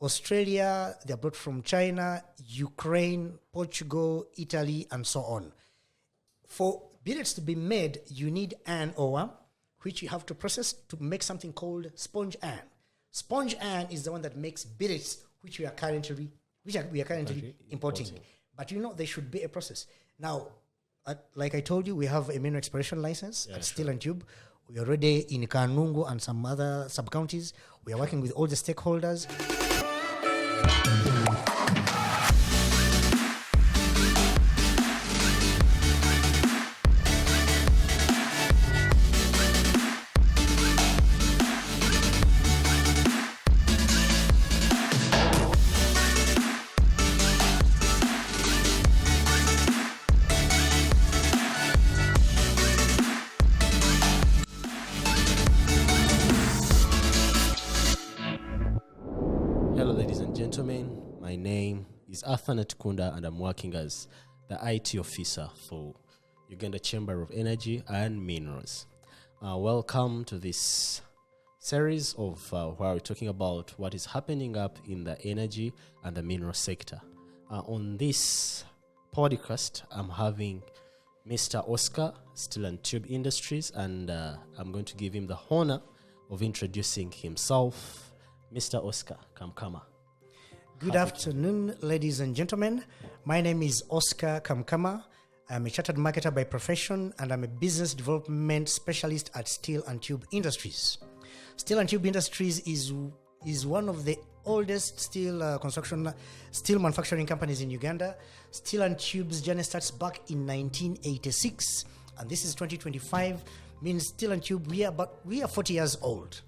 Australia, they're brought from China, Ukraine, Portugal, Italy, and so on. For billets to be made, you need iron ore, which you have to process to make something called sponge iron. Sponge iron is the one that makes billets, which we are currently importing. But there should be a process. Now, like I told you, we have a mineral exploration license at Steel and Tube. We're already in Kanungu and some other sub-counties. We are working with all the stakeholders. Hello, ladies and gentlemen. My name is Athanet Kunda, and I'm working as the IT officer for Uganda Chamber of Energy and Minerals. Welcome to this series of where we're talking about what is happening up in the energy and the mineral sector. On this podcast, I'm having Mr. Oscar, Steel and Tube Industries, and I'm going to give him the honor of introducing himself. Mr. Oscar Kamkama. Good afternoon, ladies and gentlemen. My name is Oscar Kamkama. I'm a chartered marketer by profession, and I'm a business development specialist at Steel and Tube Industries. Steel and Tube Industries is one of the oldest steel manufacturing companies in Uganda. Steel and Tube's journey starts back in 1986, and this is 2025. Means Steel and Tube, we are 40 years old.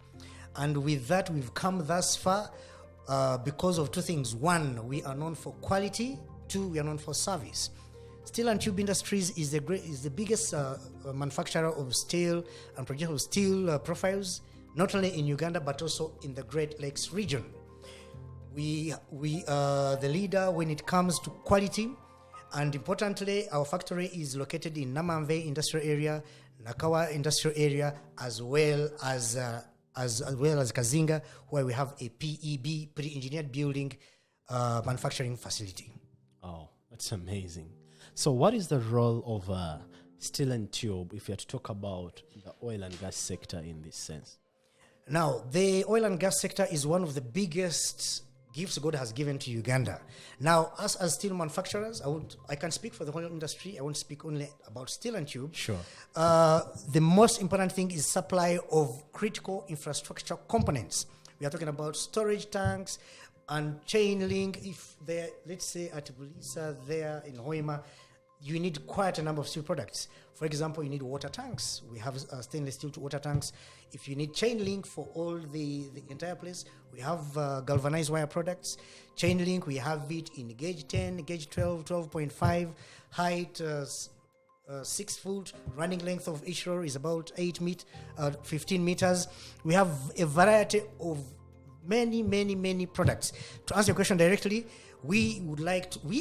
And with that, we've come thus far because of two things. One, we are known for quality. Two, we are known for service. Steel and Tube Industries is the biggest manufacturer of steel and producer of steel profiles, not only in Uganda but also in the Great Lakes region. We are the leader when it comes to quality, and importantly, our factory is located in Namamve Industrial Area, Nakawa Industrial Area, as well as Kazinga, where we have a PEB, pre-engineered building manufacturing facility. Oh, that's amazing. So what is the role of Steel and Tube if you are to talk about the oil and gas sector in this sense? Now, the oil and gas sector is one of the biggest gifts God has given to Uganda. Now, us as steel manufacturers, I can speak for the whole industry. I won't speak only about Steel and Tube. Sure. The most important thing is supply of critical infrastructure components. We are talking about storage tanks and chain link. If they're, let's say, at Bulisa, there in Hoima, you need quite a number of steel products. For example, you need water tanks. We have stainless steel water tanks. If you need chain link for all the entire place, we have galvanized wire products. Chain link, we have it in gauge 10, gauge 12, 12.5, height 6 foot, running length of each row is about 15 meters. We have a variety of many products. To answer your question directly, we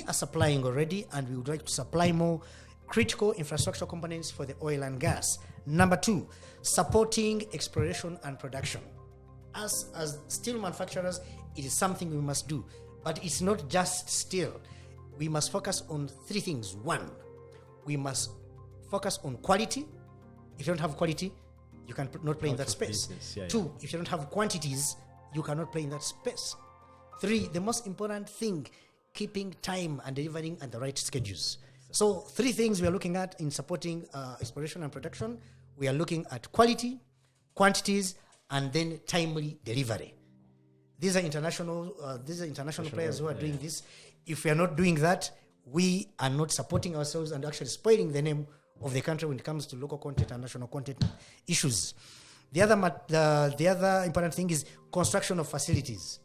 are supplying already, and we would like to supply more critical infrastructure components for the oil and gas. Number 2, supporting exploration and production. As steel manufacturers, it is something we must do, but it's not just steel. We must focus on 3 things. 1, we must focus on quality. If you don't have quality, you can not play in that space. 2, if you don't have quantities, you cannot play in that space. 3, the most important thing, keeping time and delivering at the right schedules. So 3 things we are looking at in supporting exploration and production. We are looking at quality, quantities, and then timely delivery. These are international players who are doing this. If we are not doing that, we are not supporting ourselves and actually spoiling the name of the country when it comes to local content and national content issues. The other important thing is construction of facilities.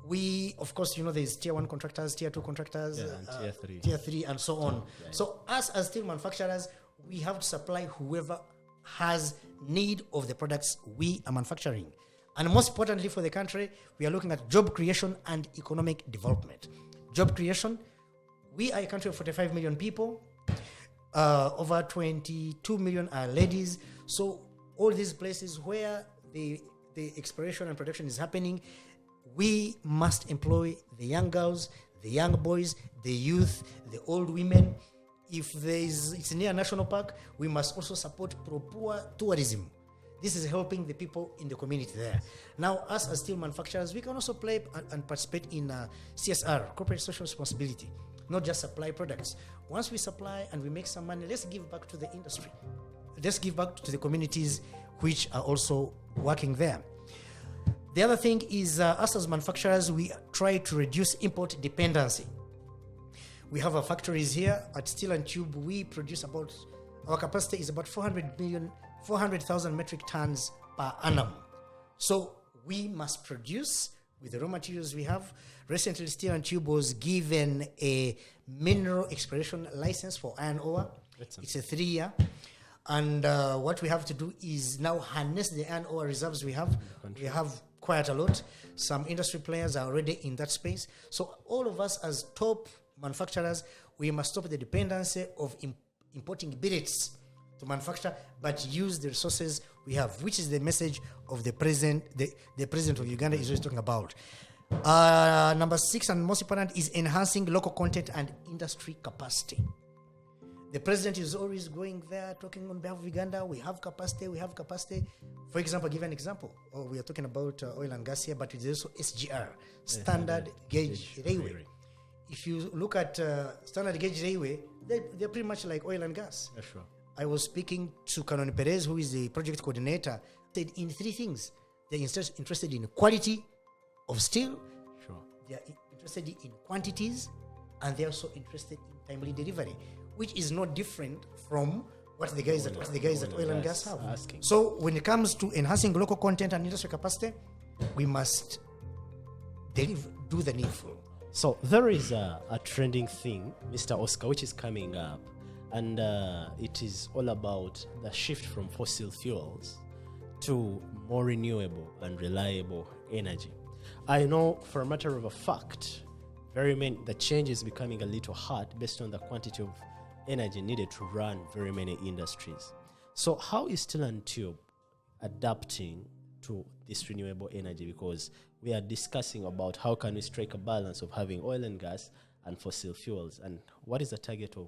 We, of course, there's tier 1 contractors, tier 2 contractors, and tier 3, and so on. Right. So us as steel manufacturers, we have to supply whoever has need of the products we are manufacturing. And most importantly for the country, we are looking at job creation and economic development. Job creation, we are a country of 45 million people. Over 22 million are ladies. So all these places where the exploration and production is happening, we must employ the young girls, the young boys, the youth, the old women. If it's near a national park, we must also support pro-poor tourism. This is helping the people in the community there. Now, us as steel manufacturers, we can also play and participate in CSR, corporate social responsibility, not just supply products. Once we supply and we make some money, let's give back to the industry. Let's give back to the communities which are also working there. The other thing is, us as manufacturers, we try to reduce import dependency. We have our factories here at Steel and Tube. We produce our capacity is about 400,000 metric tons per annum. So we must produce with the raw materials we have. Recently, Steel and Tube was given a mineral exploration license for iron ore. It's a 3-year. And what we have to do is now harness the iron ore reserves we have. We have quite a lot. Some industry players are already in that space. So all of us as top manufacturers, we must stop the dependency of importing billets to manufacture, but use the resources we have, which is the message of the president. The president of Uganda is always talking about. Number 6 and most important is enhancing local content and industry capacity. The president is always going there talking on behalf of Uganda. We have capacity. For example, give an example. We are talking about oil and gas here, but it is also SGR, standard gauge railway. If you look at standard gauge railway, they're pretty much like oil and gas. Yeah, sure. I was speaking to Canon Perez, who is the project coordinator, said in 3 things. They're interested in quality of steel, Sure. they're interested in quantities, and they're also interested in timely delivery, which is not different from what the guys at oil and gas have. Asking. So when it comes to enhancing local content and industry capacity, we must do the needful. So there is a trending thing, Mr. Oscar, which is coming up, and it is all about the shift from fossil fuels to more renewable and reliable energy. I know for a matter of a fact, the change is becoming a little hard based on the quantity of energy needed to run very many industries. So how is Steel and Tube adapting to this renewable energy? Because we are discussing about how can we strike a balance of having oil and gas and fossil fuels, and what is the target of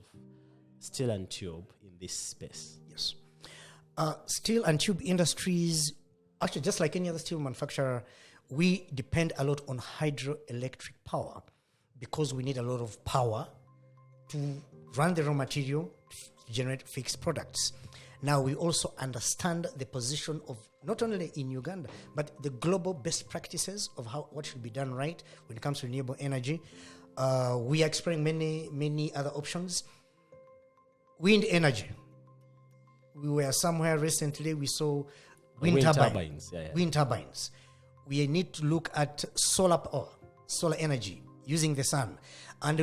Steel and Tube in this space? Yes. Steel and tube industries, actually just like any other steel manufacturer, we depend a lot on hydroelectric power because we need a lot of power to run the raw material to generate fixed products. Now, we also understand the position of not only in Uganda, but the global best practices of what should be done right when it comes to renewable energy. We are exploring many other options. Wind energy. We were somewhere recently, we saw wind turbines. Wind turbines. We need to look at solar power, solar energy, using the sun. And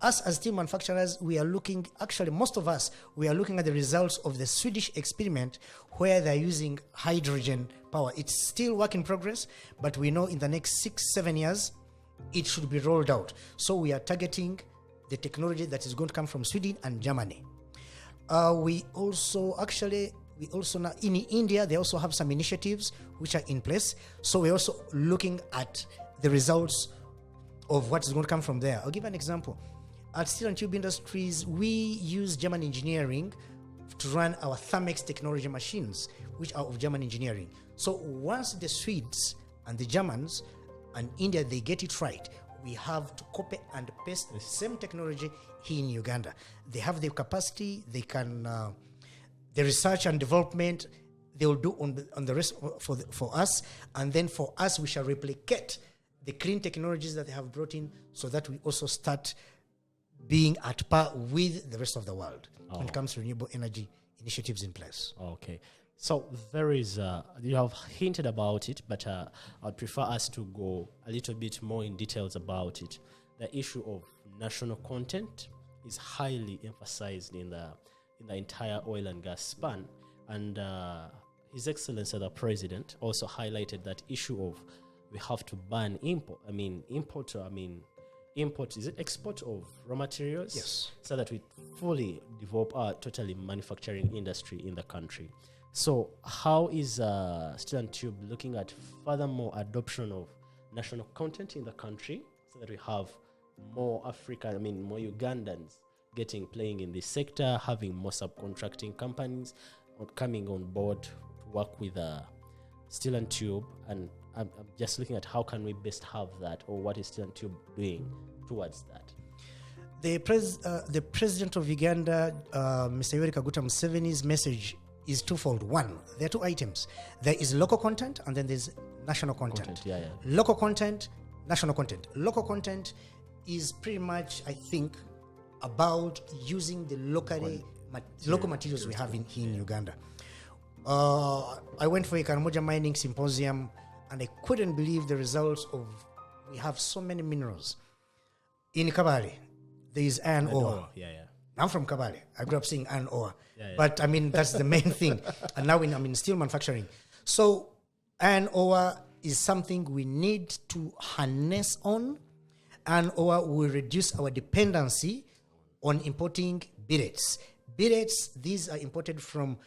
us as steel manufacturers, we are looking, actually most of us, we are looking at the results of the Swedish experiment where they're using hydrogen power. It's still work in progress, but we know in the next 6-7 years, it should be rolled out. So we are targeting the technology that is going to come from Sweden and Germany. We also now in India, they also have some initiatives which are in place. So we're also looking at the results of what is going to come from there. I'll give an example. At Steel and Tube Industries, we use German engineering to run our Thermex technology machines, which are of German engineering. So once the Swedes and the Germans and India, they get it right, we have to copy and paste the same technology here in Uganda. They have the capacity, they can, the research and development, they will do on the rest for us. And then for us, we shall replicate the clean technologies that they have brought in so that we also start being at par with the rest of the world when it comes to renewable energy initiatives in place. Okay. So there is, you have hinted about it, but I'd prefer us to go a little bit more in details about it. The issue of national content is highly emphasized in the entire oil and gas span. And His Excellency the President also highlighted that issue of we have to ban export of raw materials? Yes. So that we fully develop our totally manufacturing industry in the country. So how is Steel and Tube looking at furthermore adoption of national content in the country so that we have more more Ugandans playing in this sector, having more subcontracting companies coming on board to work with Steel and Tube. And I'm just looking at how can we best have that, or what is Steel and Tube doing towards that. The president of Uganda, Mr. Yoweri Kaguta Museveni's message is twofold. One, there are two items. There is local content, and then there's national content. Local content, national content. Local content is pretty much, I think, about using the local materials we have here in Uganda. I went for a Karamoja Mining Symposium, and I couldn't believe the results of, we have so many minerals. In Kabale, there is iron ore. I'm from Kabale. I grew up seeing iron ore. But I mean, that's the main thing. And now I'm in steel manufacturing. So iron ore is something we need to harness on. Iron ore will reduce our dependency on importing billets. Billets, these are imported from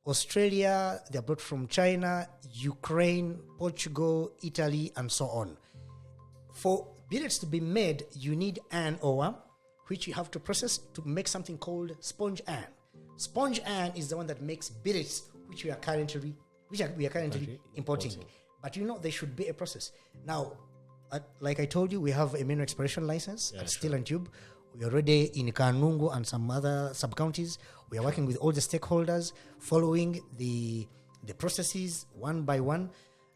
Australia, they're brought from China, Ukraine, Portugal, Italy, and so on. For billets to be made, you need iron ore, which you have to process to make something called sponge iron. Sponge iron is the one that makes billets, which we are currently importing. But there should be a process. Now, like I told you, we have a mineral exploration license at Steel and Tube. We are already in Kanungu and some other sub-counties. We are working with all the stakeholders, following the processes one by one.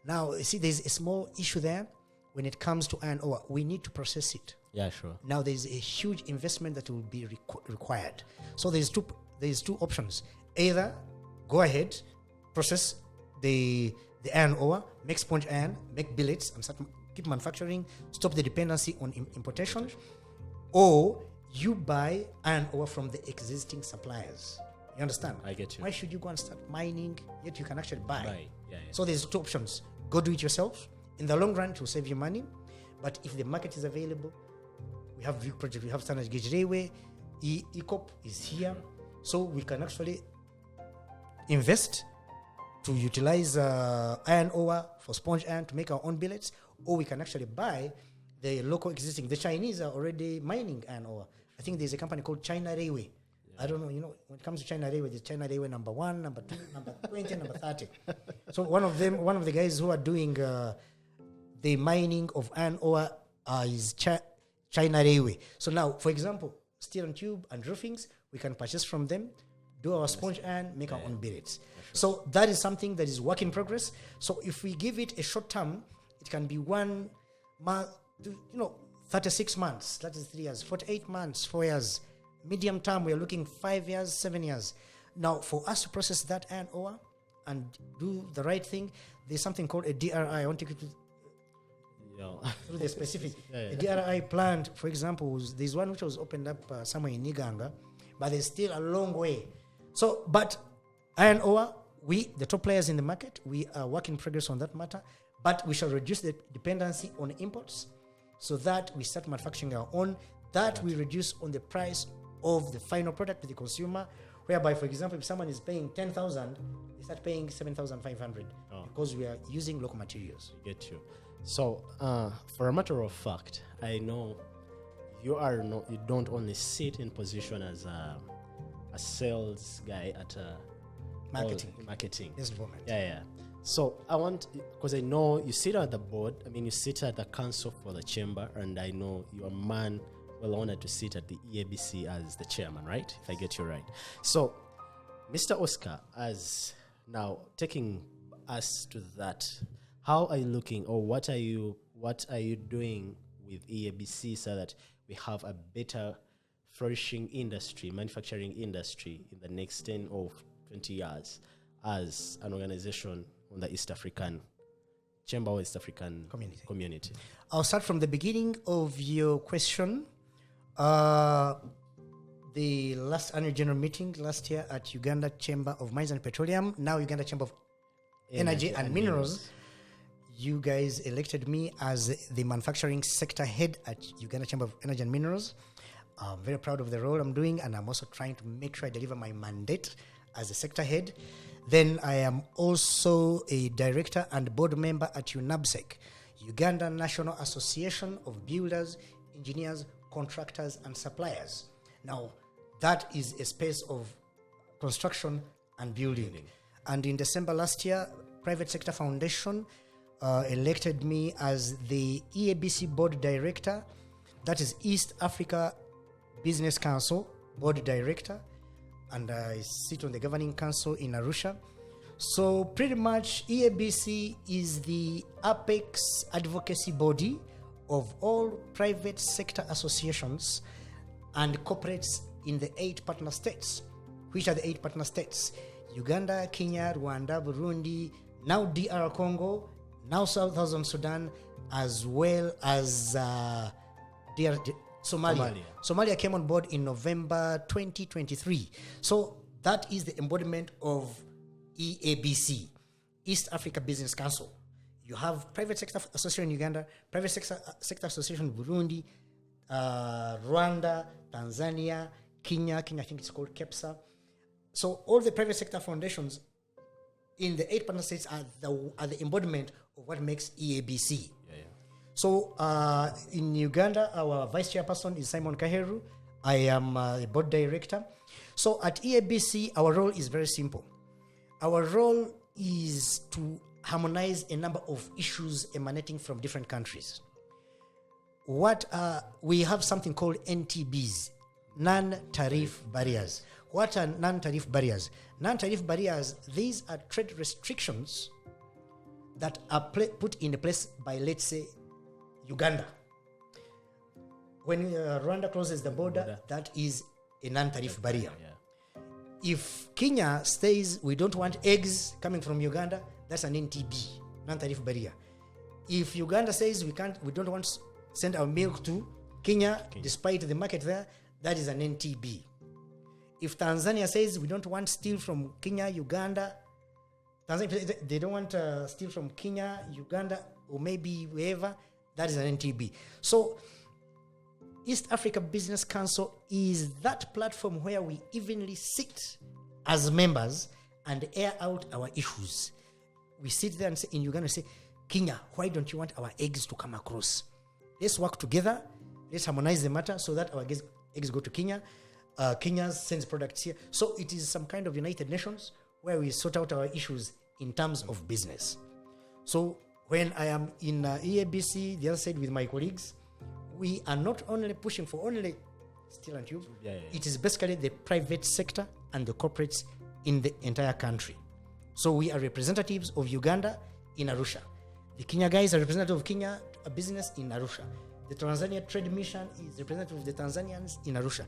Now, you see, there's a small issue there when it comes to iron ore. We need to process it. Yeah, sure. Now, there's a huge investment that will be required. So there's two options. Either go ahead, process the iron ore, make sponge iron, make billets, and keep manufacturing, stop the dependency on importation, or you buy iron ore from the existing suppliers. You understand? I get you. Why should you go and start mining yet you can actually buy? So there's two options. Go do it yourself. In the long run, it will save you money. But if the market is available, we have big projects. We have Standard Gauge Railway. ECOP is here. So we can actually invest to utilize iron ore for sponge iron to make our own billets, or we can actually buy the local existing. The Chinese are already mining iron ore. I think there's a company called China Railway. I don't know, when it comes to China Railway, there's China Railway number 1, number 2, number 20, number 30. So one of the guys who are doing the mining of iron ore is China Railway. So now, for example, Steel and Tube and roofings, we can purchase from them, do our sponge iron, make our own billets. So that is something that is work in progress. So if we give it a short term, it can be 1 month, 36 months, that is 3 years, 48 months, 4 years. Medium term, we are looking 5 years, 7 years. Now, for us to process that iron ore and do the right thing, there's something called a DRI. I want to take you through the specific. A DRI plant, for example, there's one which was opened up somewhere in Niganga, but there's still a long way. So, but iron ore, we, the top players in the market, we are work in progress on that matter, but we shall reduce the dependency on imports so that we start manufacturing our own. That we reduce on the price of the final product to the consumer, whereby, for example, if someone is paying 10,000, they start paying 7,500 because we are using local materials. I get you. So, for a matter of fact, I know you don't only sit in position as a sales guy at marketing. Yes, woman. Yeah. So I want, because I know you sit at the board. I mean, you sit at the council for the chamber, and I know you're a man well honored to sit at the EABC as the chairman, right? If I get you right. So, Mr. Oscar, as now taking us to that, how are you looking, or what are you doing with EABC so that we have a better flourishing industry, manufacturing industry in the next 10 or 20 years as an organization on the East African Chamber or East African community? I'll start from the beginning of your question. The last annual general meeting last year at Uganda Chamber of Mines and Petroleum, now Uganda Chamber of Energy and Minerals, you guys elected me as the manufacturing sector head at Uganda Chamber of Energy and Minerals. I'm very proud of the role I'm doing, and I'm also trying to make sure I deliver my mandate as a sector head. Then I am also a director and board member at UNABSEC, Uganda National Association of Builders, Engineers, Contractors and Suppliers. Now, that is a space of construction and building. And in December last year, Private Sector Foundation elected me as the EABC Board Director, that is East Africa Business Council Board Director, and I sit on the Governing Council in Arusha. So pretty much EABC is the apex advocacy body of all private sector associations and corporates in the 8 partner states. Which are the 8 partner states? Uganda, Kenya, Rwanda, Burundi, now DR Congo, now Southern Sudan, as well as Somalia. Somalia came on board in November 2023. So that is the embodiment of EABC, East Africa Business Council. You have Private Sector Association in Uganda, Private Sector Association in Burundi, Rwanda, Tanzania, Kenya, I think it's called KEPSA. So all the private sector foundations in the 8 partner states are the embodiment of what makes EABC. So in Uganda, our vice chairperson is Simon Kaheru. I am a board director. So at EABC, our role is very simple. Our role is to harmonize a number of issues emanating from different countries. We have something called NTBs, non-tariff barriers. What are non-tariff barriers? Non-tariff barriers, these are trade restrictions that are put in place by, let's say, Uganda. When Rwanda closes the border, that is a non-tariff barrier. If Kenya says we don't want eggs coming from Uganda, that's an NTB, non-tariff barrier. If Uganda says we don't want to send our milk to Kenya, despite the market there, that is an NTB. If Tanzania says we don't want steel from Kenya, Uganda, they don't want steel from Kenya, Uganda, or maybe wherever, that is an NTB. So East Africa Business Council is that platform where we evenly sit as members and air out our issues. We sit there and say, in Uganda, say, Kenya, why don't you want our eggs to come across? Let's work together. Let's harmonize the matter so that our eggs go to Kenya. Kenya sends products here. So it is some kind of United Nations where we sort out our issues in terms of business. So when I am in EABC, the other side with my colleagues, we are not only pushing for only steel and tube. It is basically the private sector and the corporates in the entire country. So we are representatives of Uganda in Arusha. The Kenya guys are representative of Kenya business in Arusha. The Tanzania Trade Mission is representative of the Tanzanians in Arusha.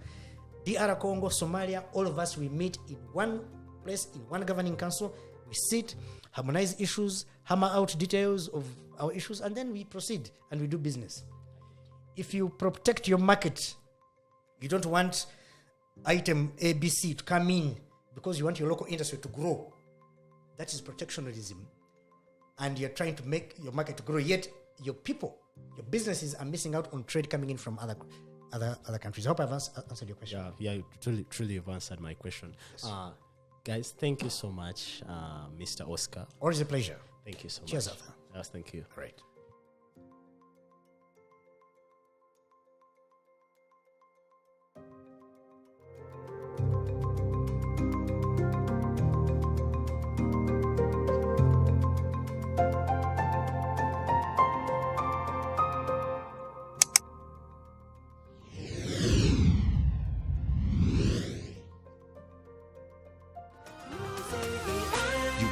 DR Congo, Somalia, all of us, we meet in one place, in one governing council. We sit, harmonize issues, hammer out details of our issues, and then we proceed and we do business. If you protect your market, you don't want item ABC to come in because you want your local industry to grow. That is protectionism. And you're trying to make your market grow, yet your people, your businesses are missing out on trade coming in from other countries. I hope I've answered your question. Yeah, truly you've answered my question. Yes. Guys, thank you so much, Mr. Oscar. Always a pleasure. Thank you so much. Cheers, Arthur. Yes, thank you. All right.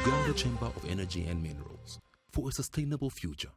Uganda Chamber of Energy and Minerals, for a sustainable future.